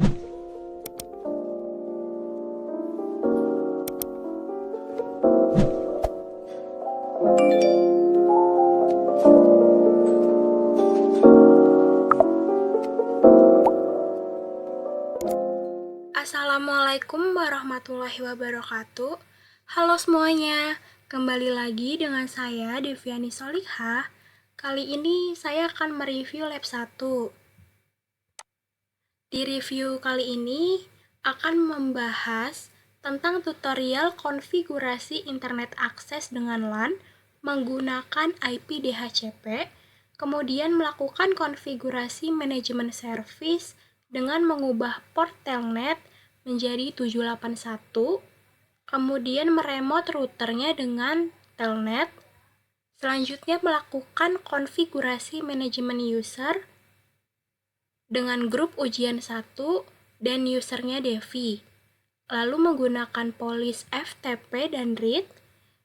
Assalamualaikum warahmatullahi wabarakatuh. Halo semuanya, kembali lagi dengan saya Deviani Solihah. Kali ini saya akan mereview lab 1. Di review kali ini akan membahas tentang tutorial konfigurasi internet akses dengan LAN menggunakan IP DHCP, kemudian melakukan konfigurasi manajemen service dengan mengubah port telnet menjadi 781, kemudian meremote routernya dengan telnet, selanjutnya melakukan konfigurasi manajemen user dengan grup ujian 1 dan usernya Devi, lalu menggunakan police FTP dan read,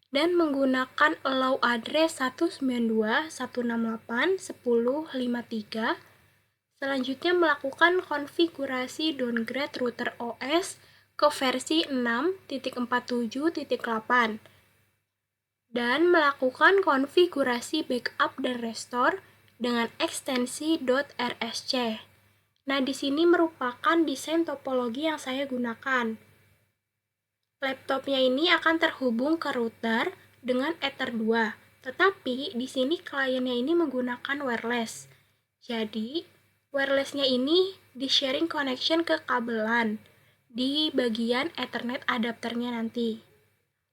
dan menggunakan allow address 192.168.10.53. Selanjutnya melakukan konfigurasi downgrade router OS ke versi 6.47.8 dan melakukan konfigurasi backup dan restore dengan ekstensi .rsc. Nah, di sini merupakan desain topologi yang saya gunakan. Laptopnya ini akan terhubung ke router dengan Ether 2, tetapi di sini kliennya ini menggunakan wireless. Jadi, wirelessnya ini di sharing connection ke kabel LAN di bagian Ethernet adapternya nanti.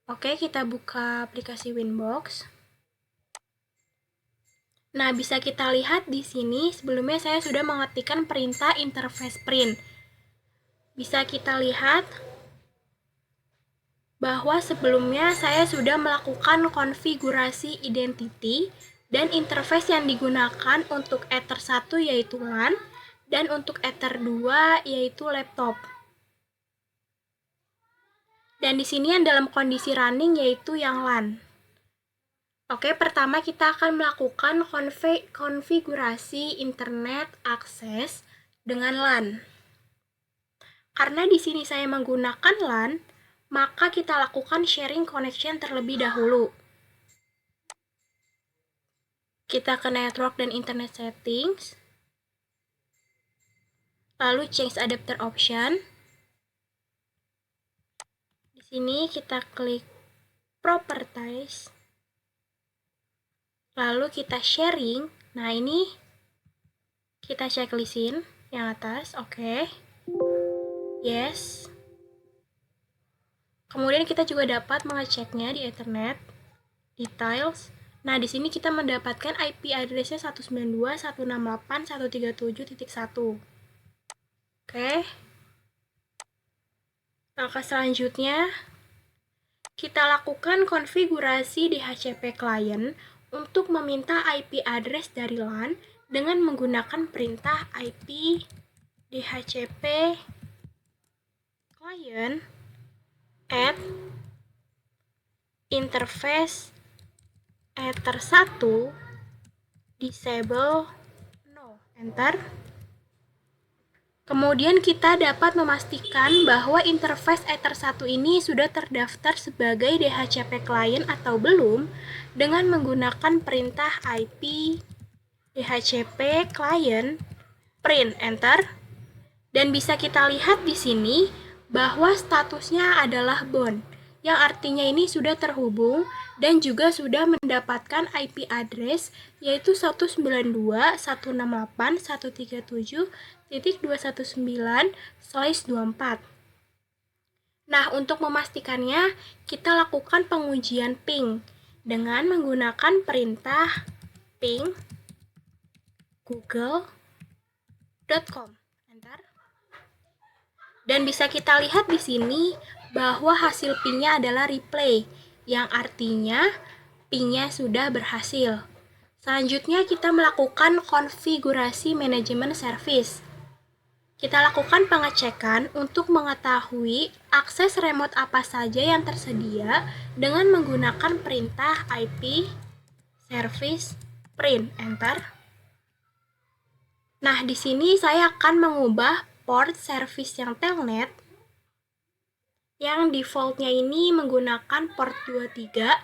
Oke, kita buka aplikasi Winbox. Nah, bisa kita lihat di sini sebelumnya saya sudah mengetikkan perintah interface print. Bisa kita lihat bahwa sebelumnya saya sudah melakukan konfigurasi identity dan interface yang digunakan untuk Ether 1 yaitu LAN dan untuk Ether 2 yaitu laptop. Dan di sini yang dalam kondisi running yaitu yang LAN. Oke, pertama kita akan melakukan konfigurasi internet akses dengan LAN. Karena di sini saya menggunakan LAN, maka kita lakukan sharing connection terlebih dahulu. Kita ke network dan internet settings, lalu change adapter option. Di sini kita klik properties, lalu kita sharing. Nah, ini kita checklistin yang atas, oke. Yes. Kemudian kita juga dapat mengeceknya di Ethernet details. Nah, di sini kita mendapatkan IP address-nya 192.168.137.1. Oke. Langkah selanjutnya, kita lakukan konfigurasi DHCP client untuk meminta IP address dari LAN dengan menggunakan perintah IP DHCP client add interface Ether 1 disable no, enter. Kemudian kita dapat memastikan bahwa interface Ether 1 ini sudah terdaftar sebagai DHCP client atau belum dengan menggunakan perintah IP DHCP client print, enter. Dan bisa kita lihat di sini bahwa statusnya adalah bound, yang artinya ini sudah terhubung dan juga sudah mendapatkan IP address yaitu 192.138.137.219/24. Nah, untuk memastikannya, kita lakukan pengujian ping dengan menggunakan perintah ping google.com. Dan bisa kita lihat di sini bahwa hasil pingnya adalah replay, yang artinya pingnya sudah berhasil. Selanjutnya kita melakukan konfigurasi manajemen service. Kita lakukan pengecekan untuk mengetahui akses remote apa saja yang tersedia dengan menggunakan perintah IP service print, enter. Nah, di sini saya akan mengubah port service yang telnet, yang defaultnya ini menggunakan port 23,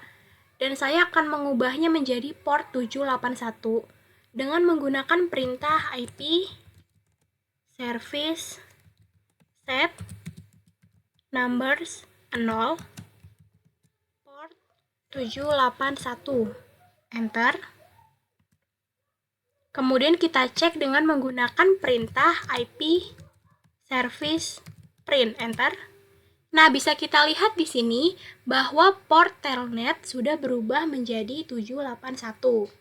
dan saya akan mengubahnya menjadi port 781 dengan menggunakan perintah IP service set numbers 0 port 781, enter. Kemudian kita cek dengan menggunakan perintah IP service print, enter. Nah, bisa kita lihat di sini bahwa port telnet sudah berubah menjadi 781.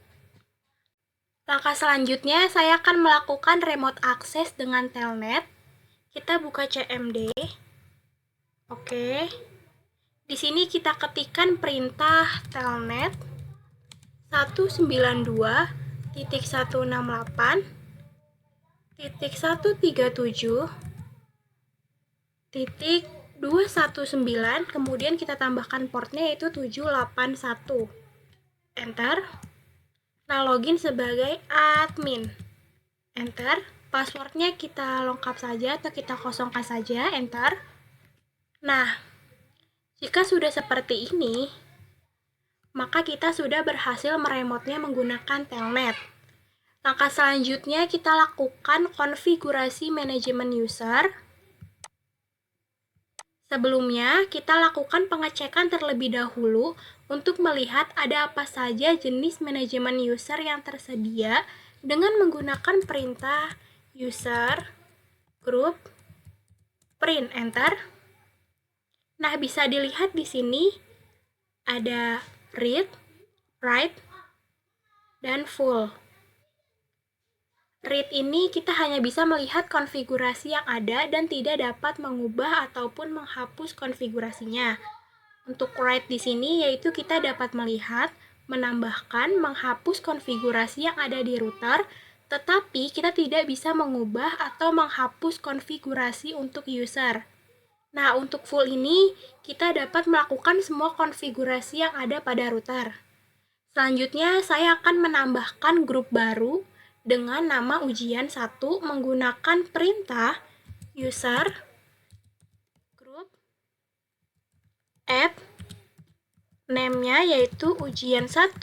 Langkah selanjutnya, saya akan melakukan remote access dengan telnet. Kita buka CMD. Oke. Di sini kita ketikkan perintah telnet 192.168.137.219, kemudian kita tambahkan portnya yaitu 781, enter. Nah, login sebagai admin, enter. Passwordnya kita lengkap saja atau kita kosongkan saja, enter. Nah, jika sudah seperti ini, maka kita sudah berhasil meremotnya menggunakan telnet. Langkah selanjutnya kita lakukan konfigurasi manajemen user. Sebelumnya, kita lakukan pengecekan terlebih dahulu untuk melihat ada apa saja jenis manajemen user yang tersedia dengan menggunakan perintah user group print, enter. Nah, bisa dilihat di sini ada read, write, dan full. Read ini kita hanya bisa melihat konfigurasi yang ada dan tidak dapat mengubah ataupun menghapus konfigurasinya. Untuk write di sini yaitu kita dapat melihat, menambahkan, menghapus konfigurasi yang ada di router, tetapi kita tidak bisa mengubah atau menghapus konfigurasi untuk user. Nah, untuk full ini kita dapat melakukan semua konfigurasi yang ada pada router. Selanjutnya, saya akan menambahkan grup baru dengan nama ujian 1 menggunakan perintah user group add name-nya yaitu ujian 1,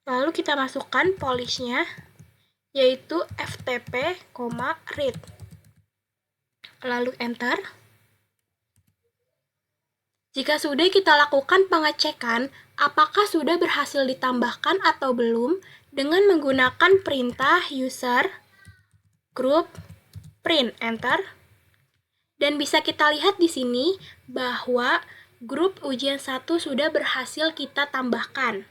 lalu kita masukkan polish-nya yaitu ftp, read, lalu enter. Jika sudah kita lakukan pengecekan apakah sudah berhasil ditambahkan atau belum dengan menggunakan perintah user group print, enter. Dan bisa kita lihat di sini bahwa grup ujian 1 sudah berhasil kita tambahkan.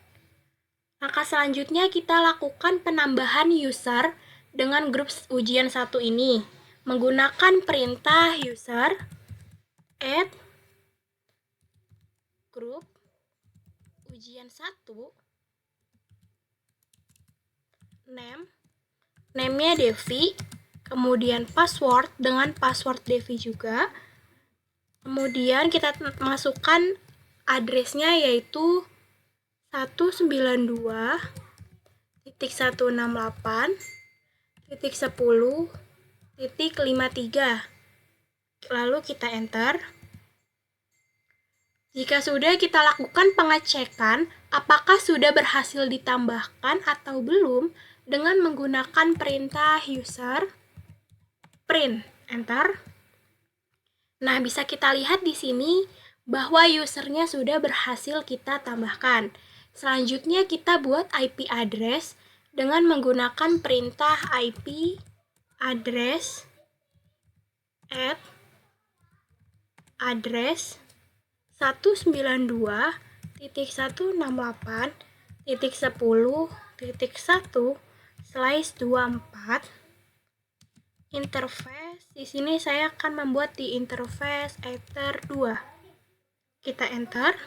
Langkah selanjutnya kita lakukan penambahan user dengan grup ujian 1 ini menggunakan perintah user add grup ujian 1 name-nya Devi, kemudian password dengan password Devi juga. Kemudian kita masukkan addressnya yaitu 192.168.10.53. Lalu kita enter. Jika sudah kita lakukan pengecekan apakah sudah berhasil ditambahkan atau belum dengan menggunakan perintah user print, enter. Nah, bisa kita lihat di sini bahwa usernya sudah berhasil kita tambahkan. Selanjutnya kita buat IP address dengan menggunakan perintah IP address add address 192.168.10.1/24. Interface di sini saya akan membuat di interface ether 2. Kita enter.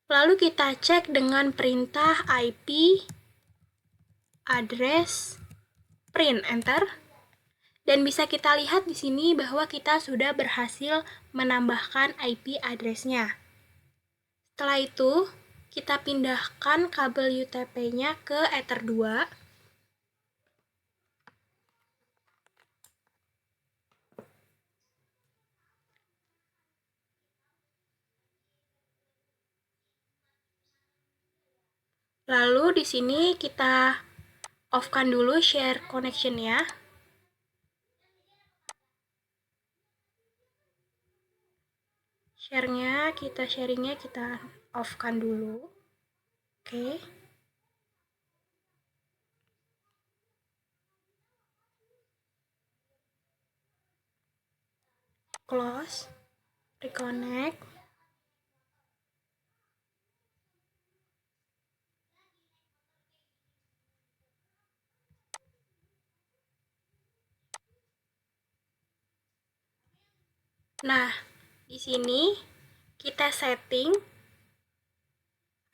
Lalu kita cek dengan perintah IP address print, enter. Dan bisa kita lihat di sini bahwa kita sudah berhasil menambahkan IP address-nya. Setelah itu, kita pindahkan kabel UTP-nya ke ether 2. Lalu di sini kita off-kan dulu share connection-nya. Sharingnya kita off-kan dulu. Oke. Close. Reconnect. Nah, di sini kita setting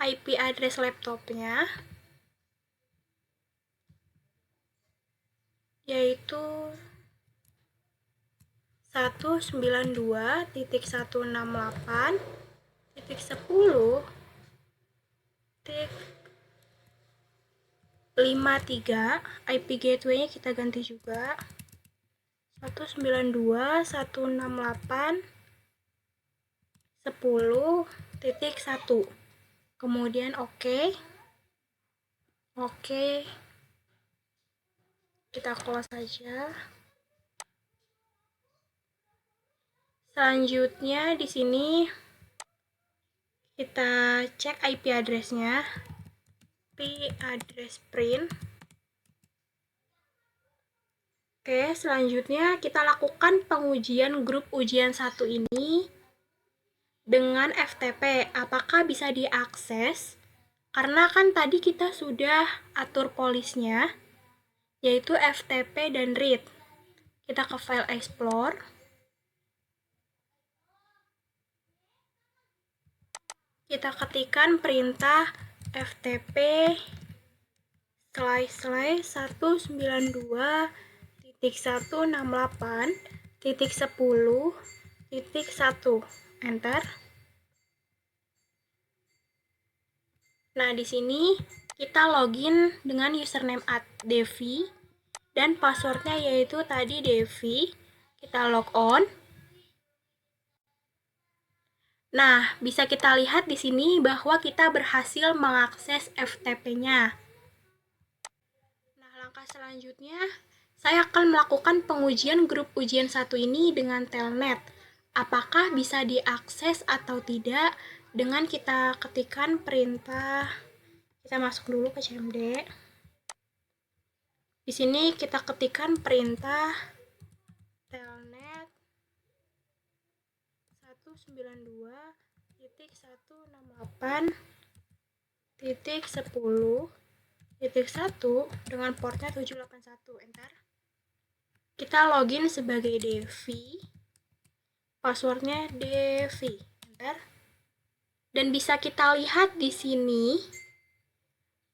IP address laptopnya, yaitu 192.168.10.53. IP gateway-nya kita ganti juga 192.168.10.1. Kemudian oke. Kita close saja. Selanjutnya di sini kita cek IP address-nya. IP address print. Oke, selanjutnya kita lakukan pengujian grup ujian 1 ini dengan FTP. Apakah bisa diakses? Karena kan tadi kita sudah atur polisnya, yaitu FTP dan read. Kita ke file explore. Kita ketikkan perintah FTP //192.168.10.1. Enter. Nah, di sini kita login dengan username @devi dan passwordnya yaitu tadi Devi. Kita log-on. Nah, bisa kita lihat di sini bahwa kita berhasil mengakses FTP-nya. Nah, langkah selanjutnya saya akan melakukan pengujian grup ujian 1 ini dengan Telnet. Apakah bisa diakses atau tidak dengan kita ketikkan perintah. Kita masuk dulu ke CMD. Di sini kita ketikkan perintah telnet 192.168.10.1 dengan portnya 781. Enter. Kita login sebagai Devi. Passwordnya Devi. Enter. Dan bisa kita lihat di sini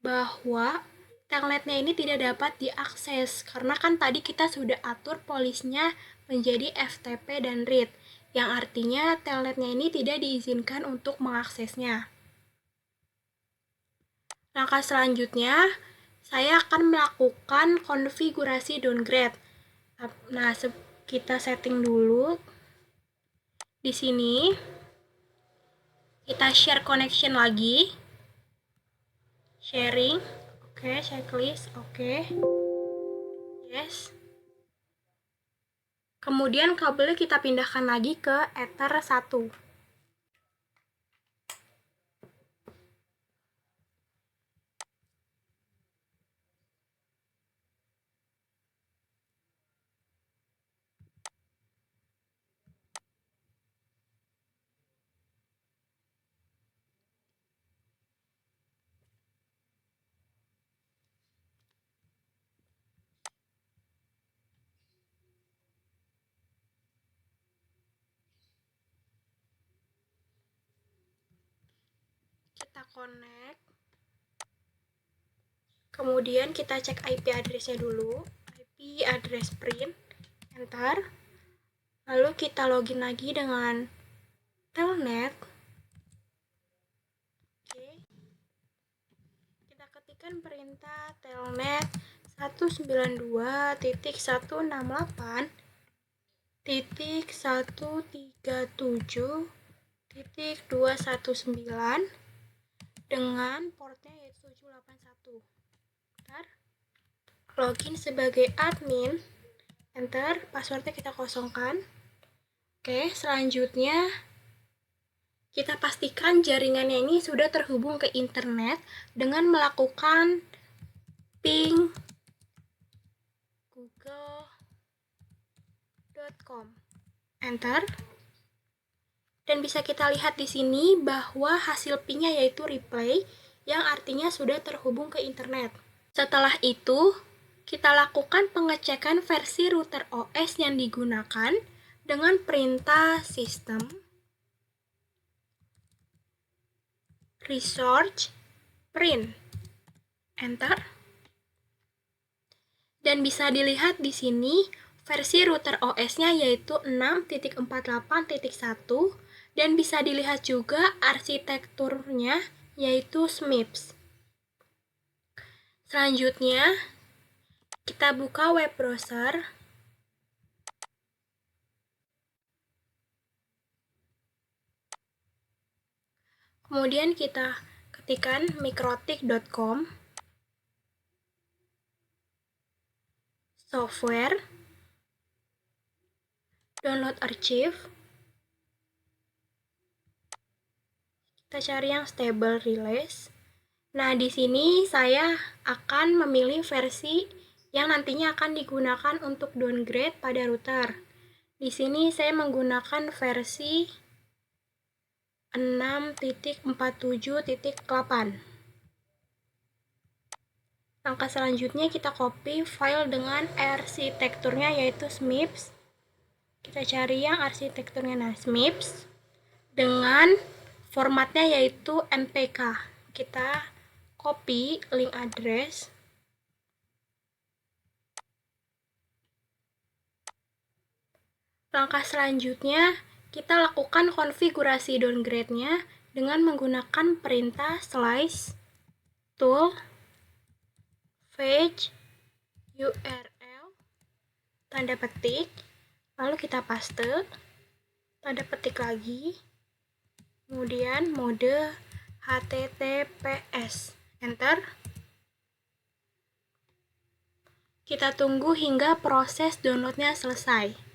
bahwa telnetnya ini tidak dapat diakses karena kan tadi kita sudah atur polisnya menjadi FTP dan read, yang artinya telnetnya ini tidak diizinkan untuk mengaksesnya. Langkah selanjutnya, saya akan melakukan konfigurasi downgrade. Nah, kita setting dulu. Di sini kita share connection lagi. Sharing. Oke, checklist. Oke. Yes. Kemudian kabelnya kita pindahkan lagi ke Ether 1. Kita connect. Kemudian kita cek IP address-nya dulu. IP address print. Enter. Lalu kita login lagi dengan telnet. Oke. Kita ketikkan perintah telnet 192.168.137.219 dengan portnya yaitu 781. login sebagai admin, enter, passwordnya kita kosongkan. Oke, selanjutnya kita pastikan jaringannya ini sudah terhubung ke internet dengan melakukan ping google.com. Enter. Dan bisa kita lihat di sini bahwa hasil pingnya yaitu replay, yang artinya sudah terhubung ke internet. Setelah itu, kita lakukan pengecekan versi router OS yang digunakan dengan perintah system resource print. Enter. Dan bisa dilihat di sini versi router OS-nya yaitu 6.48.1 dan bisa dilihat juga arsitekturnya yaitu SMIPS. Selanjutnya, kita buka web browser. Kemudian kita ketikkan mikrotik.com, software, download archive. Kita cari yang stable release. Nah, di sini saya akan memilih versi yang nantinya akan digunakan untuk downgrade pada router. Di sini saya menggunakan versi 6.47.8. Langkah selanjutnya kita copy file dengan arsitekturnya yaitu SMIPS. Kita cari yang arsitekturnya SMIPS dengan formatnya yaitu MPK. Kita copy link address. Langkah selanjutnya, kita lakukan konfigurasi downgrade-nya dengan menggunakan perintah slice tool fetch URL tanda petik, lalu kita paste, tanda petik lagi, kemudian mode HTTPS, enter. Kita tunggu hingga proses downloadnya selesai.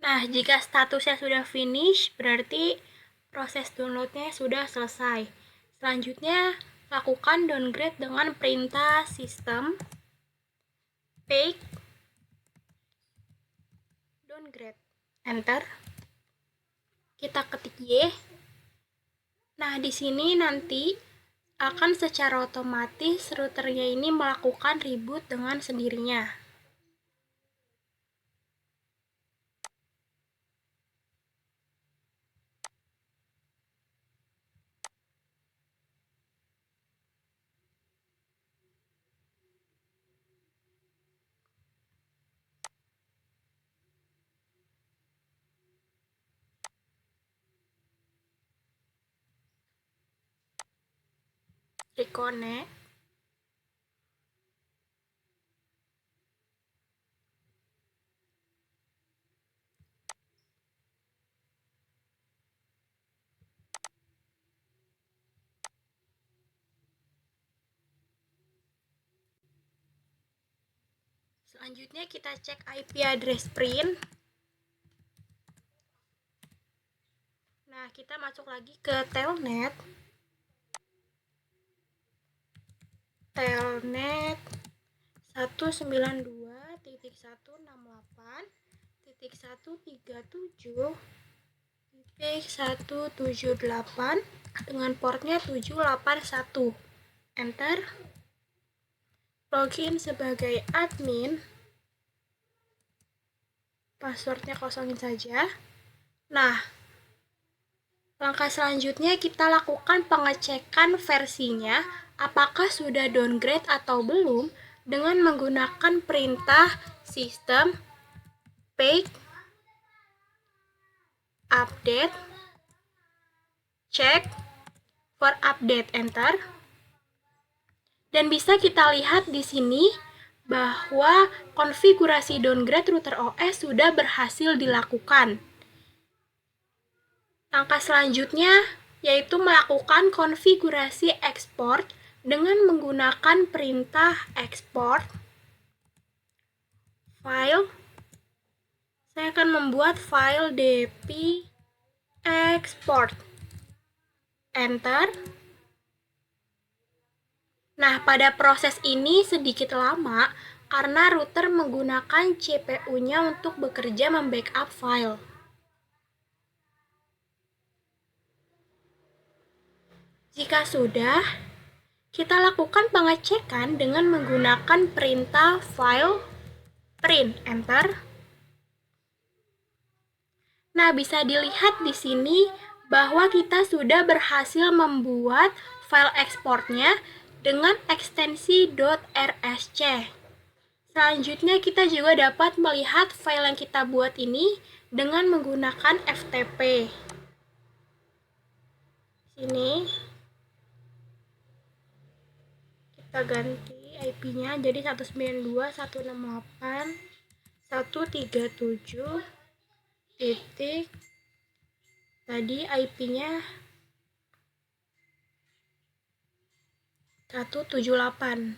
Nah, jika statusnya sudah finish, berarti proses downloadnya sudah selesai. Selanjutnya, lakukan downgrade dengan perintah system page downgrade. Enter. Kita ketik Y. Nah, di sini nanti akan secara otomatis routernya ini melakukan reboot dengan sendirinya. Reconnect. Selanjutnya kita cek IP address print. Nah, kita masuk lagi ke telnet. Telnet 192.168.137.178 dengan portnya 781. Enter. Login sebagai admin. Passwordnya kosongin saja. Nah, langkah selanjutnya kita lakukan pengecekan versinya apakah sudah downgrade atau belum dengan menggunakan perintah system page update check for update. Enter. Dan bisa kita lihat di sini bahwa konfigurasi downgrade router OS sudah berhasil dilakukan. Langkah selanjutnya yaitu melakukan konfigurasi export dengan menggunakan perintah export file. Saya akan membuat file dp export. Enter. Nah, pada proses ini sedikit lama karena router menggunakan CPU-nya untuk bekerja membackup file. Jika sudah, kita lakukan pengecekan dengan menggunakan perintah file print. Enter. Nah, bisa dilihat di sini bahwa kita sudah berhasil membuat file ekspornya dengan ekstensi .rsc. Selanjutnya kita juga dapat melihat file yang kita buat ini dengan menggunakan FTP. Sini kita ganti IP-nya jadi 192.168.137 titik. Tadi IP-nya 178.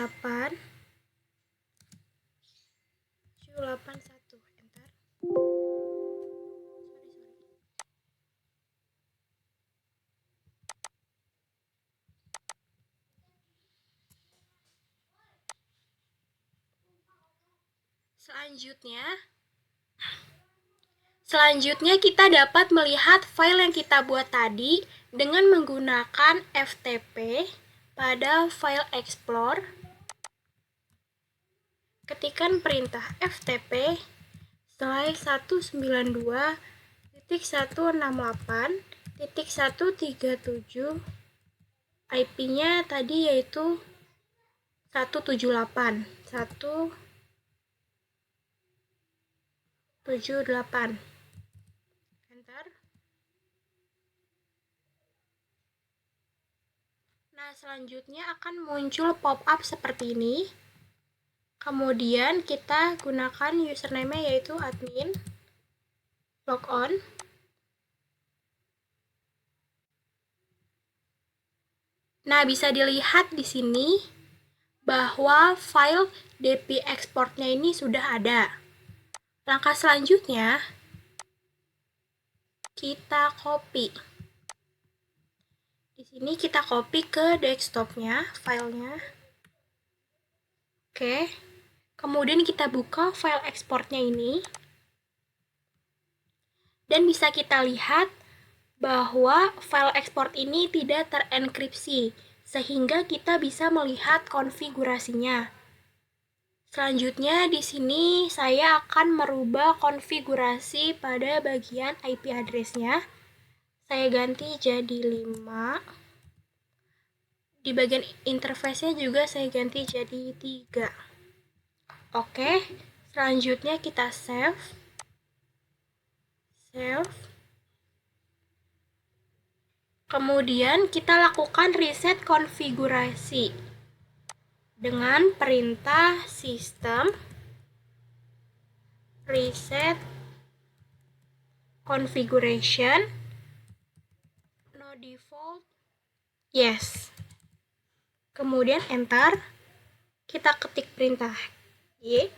Enter. Selanjutnya kita dapat melihat file yang kita buat tadi dengan menggunakan FTP pada file Explore. Ketikkan perintah FTP /192.168.137. IP-nya tadi yaitu 178. Enter. Nah, selanjutnya akan muncul pop-up seperti ini. Kemudian kita gunakan username yaitu admin. Logon. Nah, bisa dilihat di sini bahwa file dp exportnya ini sudah ada. Langkah selanjutnya kita copy. Di sini kita copy ke desktopnya filenya. Oke. Kemudian kita buka file ekspornya ini. Dan bisa kita lihat bahwa file ekspor ini tidak terenkripsi, sehingga kita bisa melihat konfigurasinya. Selanjutnya di sini saya akan merubah konfigurasi pada bagian IP address-nya. Saya ganti jadi 5. Di bagian interface-nya juga saya ganti jadi 3. Oke, selanjutnya kita save. Kemudian kita lakukan reset konfigurasi dengan perintah system reset configuration no default yes. Kemudian enter. kita ketik perintah Y.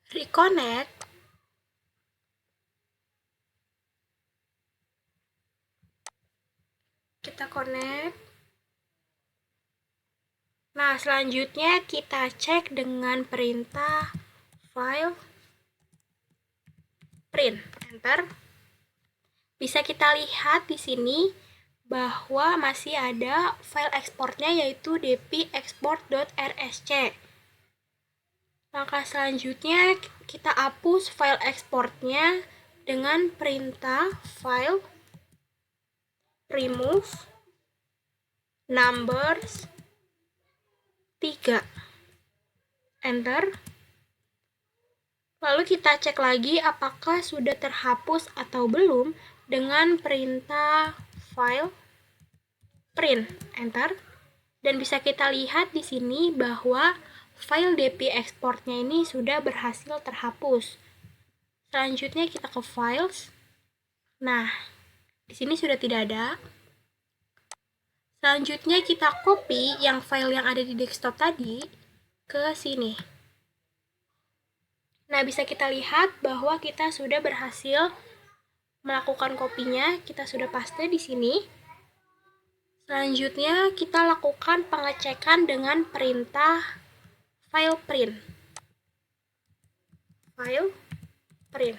Reconnect. Kita connect. Nah, selanjutnya kita cek dengan perintah file print. Enter. Bisa kita lihat di sini bahwa masih ada file ekspornya yaitu dpexport.rsc. Langkah selanjutnya kita hapus file ekspornya dengan perintah file remove numbers 3. Enter. Lalu kita cek lagi apakah sudah terhapus atau belum dengan perintah file print. Enter. Dan bisa kita lihat di sini bahwa file dp exportnya ini sudah berhasil terhapus. Selanjutnya kita ke files. Nah, di sini sudah tidak ada. Selanjutnya kita copy yang file yang ada di desktop tadi ke sini. Nah, bisa kita lihat bahwa kita sudah berhasil melakukan kopinya. Kita sudah paste di sini. Selanjutnya kita lakukan pengecekan dengan perintah file print. File print.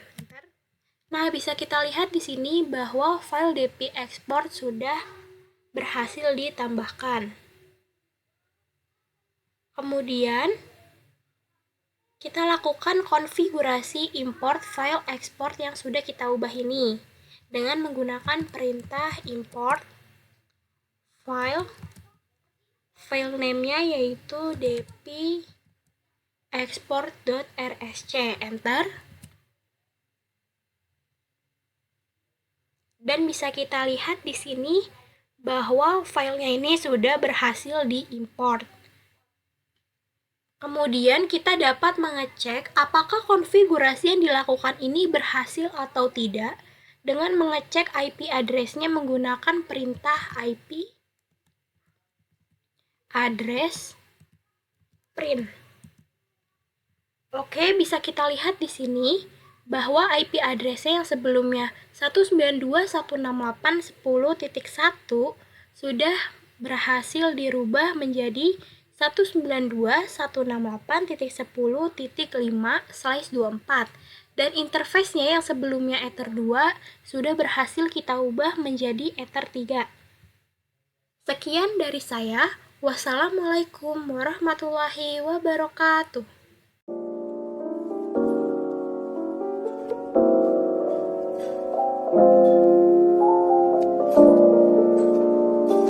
Nah, bisa kita lihat di sini bahwa file dp export sudah berhasil ditambahkan. Kemudian kita lakukan konfigurasi import file export yang sudah kita ubah ini dengan menggunakan perintah import file name-nya yaitu dpexport.rsc. Enter. Dan bisa kita lihat di sini bahwa filenya ini sudah berhasil diimport. Kemudian kita dapat mengecek apakah konfigurasi yang dilakukan ini berhasil atau tidak dengan mengecek IP address-nya menggunakan perintah IP address print. Oke, bisa kita lihat di sini bahwa IP address-nya yang sebelumnya 192.168.10.1 sudah berhasil dirubah menjadi 192.168.10.5/24 dan interface-nya yang sebelumnya Ether 2 sudah berhasil kita ubah menjadi Ether 3. Sekian dari saya. Wassalamualaikum warahmatullahi wabarakatuh.